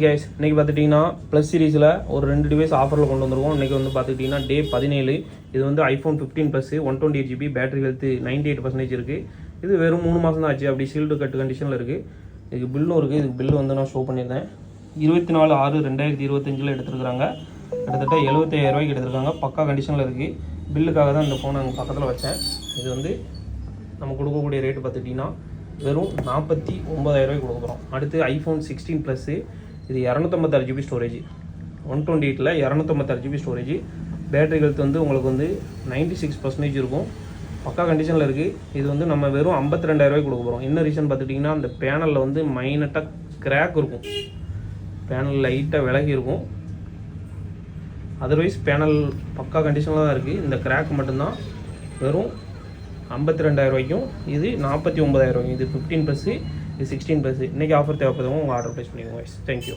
Guys இன்றைக்கி பார்த்துட்டிங்கன்னா plus சீரிஸில் ஒரு 2 டிவைஸ் ஆஃபரில் கொண்டு வந்துருவோம். இன்றைக்கி வந்து பார்த்துக்கிட்டிங்கன்னா டே 17. இது வந்து iPhone 15 plus 128GB battery health 98% இருக்குது. இது வெறும் 3 மாதம் தான் ஆச்சு. அப்படி சீல்டு கட்டு கண்டிஷனில் இருக்குது. இதுக்கு பில்லும் இருக்குது. இதுக்கு பில்லு வந்து நான் ஷோ பண்ணியிருந்தேன். 24/6/2025 எடுத்துருக்காங்க. கிட்டத்தட்ட 75,000 ரூபாய்க்கு எடுத்துருக்காங்க. பக்கா கண்டிஷனில் இருக்குது. பில்லுக்காக தான் இந்த ஃபோனை அங்கே பக்கத்தில் வச்சேன். இது வந்து நம்ம கொடுக்கக்கூடிய ரேட்டு பார்த்துக்கிட்டிங்கன்னா வெறும் 49,000 ரூபாய்க்கு கொடுக்க போகிறோம். அடுத்து ஐஃபோன் 16 ப்ளஸ்ஸு. இது 256GB ஸ்டோரேஜ். 128ல் 256GB ஸ்டோரேஜ். பேட்டரி ஹெல்த் வந்து உங்களுக்கு வந்து 96% இருக்கும். பக்கா கண்டிஷனில் இருக்குது. இது வந்து நம்ம வெறும் 52,000 ரூபாய்க்கு கொடுக்க போகிறோம். என்ன ரீசன் பார்த்துக்கிட்டிங்கன்னா அந்த பேனலில் வந்து மைனட்டாக கிராக் இருக்கும். பேனல் லைட்டாக விலகி இருக்கும். அதர்வைஸ் பேனல் பக்கா கண்டிஷனில் தான் இருக்குது. இந்த கிராக் மட்டும்தான். வெறும் 52,000 ரூபாய்க்கும். இது 49,000 ரூபாய்க்கும். இது 15 ப்ளஸ்ஸு, இது 16 ப்ளஸ்ஸு. இன்றைக்கி ஆஃபர் தேவைப்படுறவங்க உங்கள் ஆர்டர் ப்ளேஸ் பண்ணிக்கோங்க. தேங்க்யூ.